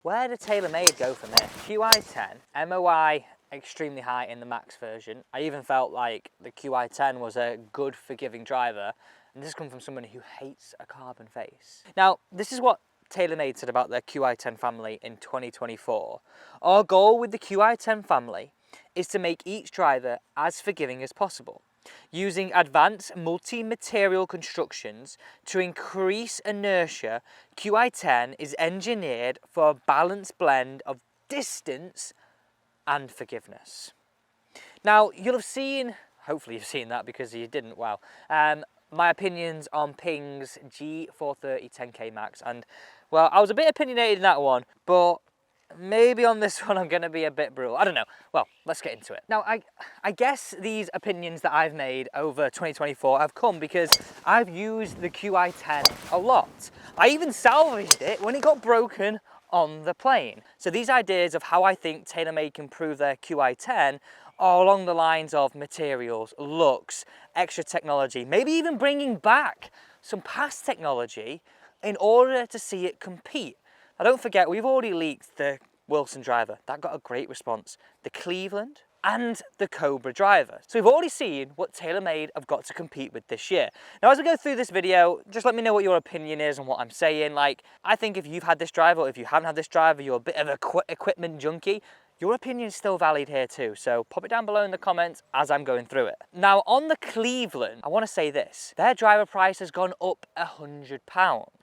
Where did Taylormade go from here? QI10, MOI extremely high in the max version. I even felt like the QI10 was a good forgiving driver, and this comes from someone who hates a carbon face. Now, this is what Taylormade said about their QI10 family in 2024. Our goal with the QI10 family is to make each driver as forgiving as possible, using advanced multi-material constructions to increase inertia. QI10 is engineered for a balanced blend of distance and forgiveness. Now, you'll have seen, hopefully you've seen that because you didn't, wow, my opinions on Ping's G430 10K Max, and well, I was a bit opinionated in that one, but maybe on this one I'm going to be a bit brutal. I don't know. Well, let's get into it. Now, I guess these opinions that I've made over 2024 have come because I've used the QI10 a lot. I even salvaged it when it got broken on the plane. So these ideas of how I think Taylormade can improve their QI10 are along the lines of materials, looks, extra technology, maybe even bringing back some past technology in order to see it compete. Now don't forget, we've already leaked the Wilson driver. That got a great response. The Cleveland and the Cobra driver. So we've already seen what Taylormade have got to compete with this year. Now as I go through this video, just let me know what your opinion is on what I'm saying. Like, I think if you've had this driver, or if you haven't had this driver, you're a bit of a equipment junkie, your opinion is still valid here too, so pop it down below in the comments as I'm going through it. Now on the Cleveland, I want to say this, their driver price has gone up £100.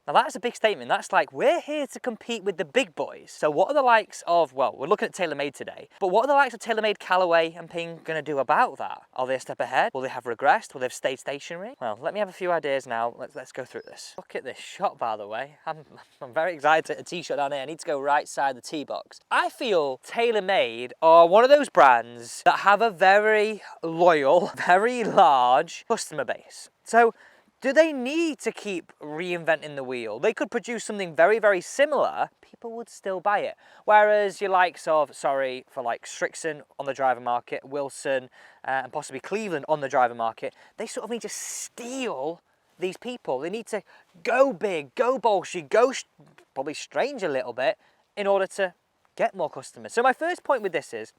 Now that's a big statement. That's like, we're here to compete with the big boys. So what are the likes of, well, we're looking at Taylormade today, but what are the likes of Taylormade, Callaway and Ping going to do about that? Are they a step ahead? Will they have regressed? Will they have stayed stationary? Well, let me have a few ideas now. Let's go through this. Look at this shot, by the way. I'm very excited to hit a tee shot down here. I need to go right side the tee box. I feel Taylormade are one of those brands that have a very loyal, very large customer base. So do they need to keep reinventing the wheel? They could produce something very, very similar. People would still buy it. Whereas your likes of, for like Strixon on the driver market, Wilson, and possibly Cleveland on the driver market, they sort of need to steal these people. They need to go big, go bolshy, go probably strange a little bit in order to get more customers. So my first point with this is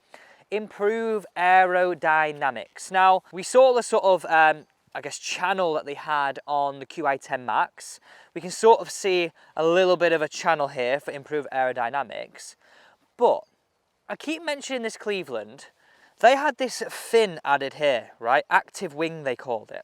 improve aerodynamics. Now, we saw the sort of, I guess, channel that they had on the QI10 Max. We can sort of see a little bit of a channel here for improved aerodynamics. But I keep mentioning this Cleveland. They had this fin added here, right? Active wing, they called it.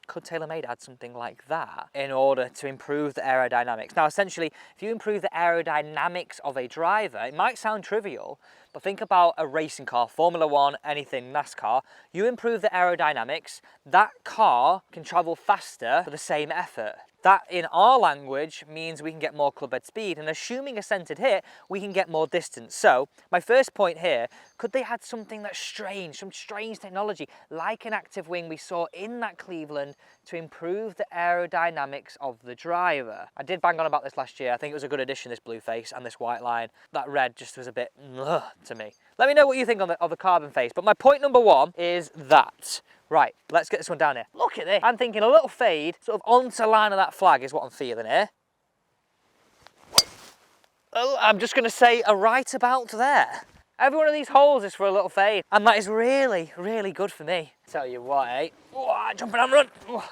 Could Taylormade add something like that in order to improve the aerodynamics? Now, essentially, if you improve the aerodynamics of a driver, it might sound trivial, but think about a racing car, Formula One, anything, NASCAR. You improve the aerodynamics, that car can travel faster for the same effort. That, in our language, means we can get more club head speed, and assuming a centered hit, we can get more distance. So, my first point here, could they add something that's strange, some strange technology, like an active wing we saw in that Cleveland, to improve the aerodynamics of the driver? I did bang on about this last year. I think it was a good addition, this blue face and this white line. That red just was a bit to me. Let me know what you think on the carbon face, but my point number one is that. Right, let's get this one down here. Look at this. I'm thinking a little fade, sort of onto line of that flag is what I'm feeling here. Oh, I'm just going to say a right about there. Every one of these holes is for a little fade, and that is really, really good for me. Tell you what, eh? Oh, jumping and run. Oh.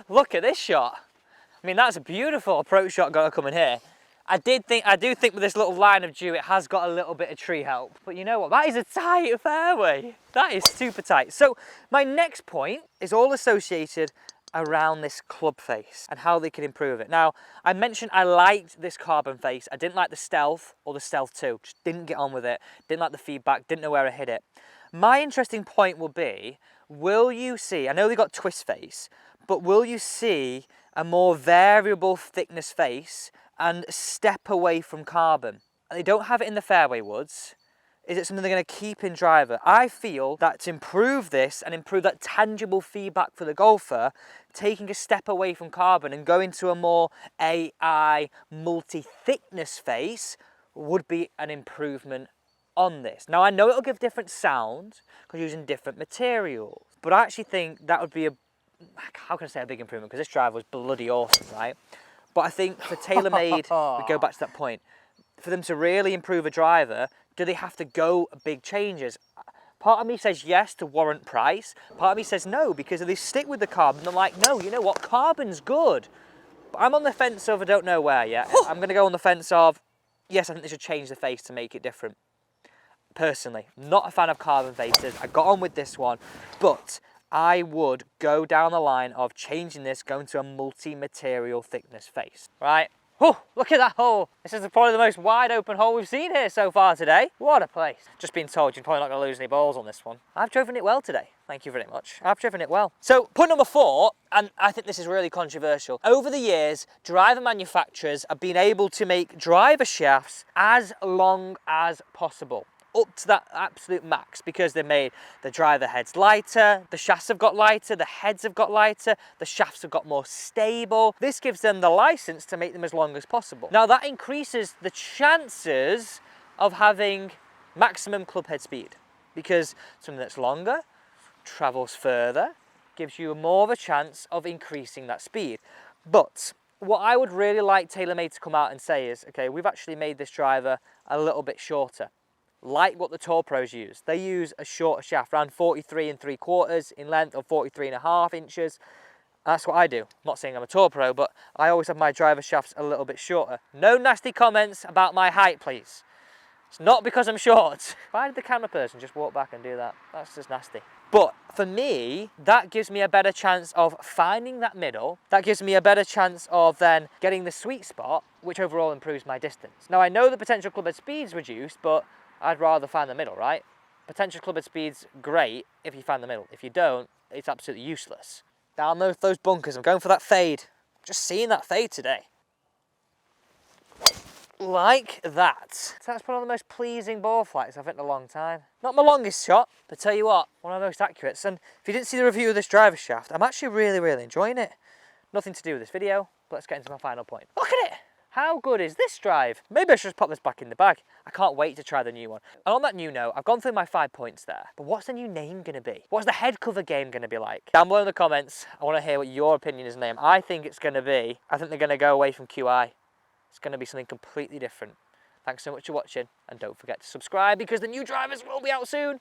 Look at this shot. I mean, that's a beautiful approach shot going to come in here. I do think with this little line of dew, it has got a little bit of tree help. But you know what? That is a tight fairway. That is super tight. So my next point is all associated around this club face and how they can improve it. Now, I mentioned I liked this carbon face. I didn't like the Stealth or the Stealth 2. Just didn't get on with it. Didn't like the feedback. Didn't know where I hit it. My interesting point will be, will you see, I know they got twist face, but will you see a more variable thickness face and step away from carbon? They don't have it in the fairway woods. Is it something they're going to keep in driver? I feel that to improve this and improve that tangible feedback for the golfer, taking a step away from carbon and going to a more AI multi-thickness face would be an improvement on this. Now, I know it'll give different sound because using different materials, but I actually think that would be how can I say a big improvement? Because this driver was bloody awesome, right? But I think for Taylormade, we go back to that point, for them to really improve a driver, do they have to go big changes? Part of me says yes to warrant price. Part of me says no, because if they stick with the carbon, I'm like, no, you know what, carbon's good. But I'm on the fence of I don't know where yet. I'm going to go on the fence of, yes, I think they should change the face to make it different. Personally, not a fan of carbon faces. I got on with this one, but I would go down the line of changing this, going to a multi-material thickness face, right? Oh, look at that hole. This is probably the most wide open hole we've seen here so far today. What a place. Just been told you're probably not going to lose any balls on this one. I've driven it well today. Thank you very much. I've driven it well. So point number 4, and I think this is really controversial. Over the years, driver manufacturers have been able to make driver shafts as long as possible, up to that absolute max, because they made the driver heads lighter, the shafts have got lighter, the heads have got lighter, the shafts have got more stable. This gives them the license to make them as long as possible. Now that increases the chances of having maximum club head speed, because something that's longer, travels further, gives you more of a chance of increasing that speed. But what I would really like Taylormade to come out and say is, okay, we've actually made this driver a little bit shorter, like what the Tour Pros use. They use a shorter shaft, around 43 3/4 in length, or 43.5 inches. That's what I do. I'm not saying I'm a Tour Pro, but I always have my driver shafts a little bit shorter. No nasty comments about my height, please. It's not because I'm short. Why did the camera person just walk back and do that? That's just nasty. But for me, that gives me a better chance of finding that middle. That gives me a better chance of then getting the sweet spot, which overall improves my distance. Now, I know the potential club head speed's reduced, but I'd rather find the middle, right? Potential club head speed's great if you find the middle. If you don't, it's absolutely useless. Down those bunkers, I'm going for that fade. Just seeing that fade today. Like that. So that's one of the most pleasing ball flights I've hit in a long time. Not my longest shot, but tell you what, one of the most accurate. And if you didn't see the review of this driver shaft, I'm actually really enjoying it. Nothing to do with this video, but let's get into my final point. Look at it! How good is this drive? Maybe I should just pop this back in the bag. I can't wait to try the new one. And on that new note, I've gone through my 5 points there, but what's the new name gonna be? What's the head cover game gonna be like? Down below in the comments, I wanna hear what your opinion is on the name. I think they're gonna go away from QI. It's going to be something completely different. Thanks so much for watching, and don't forget to subscribe because the new drivers will be out soon.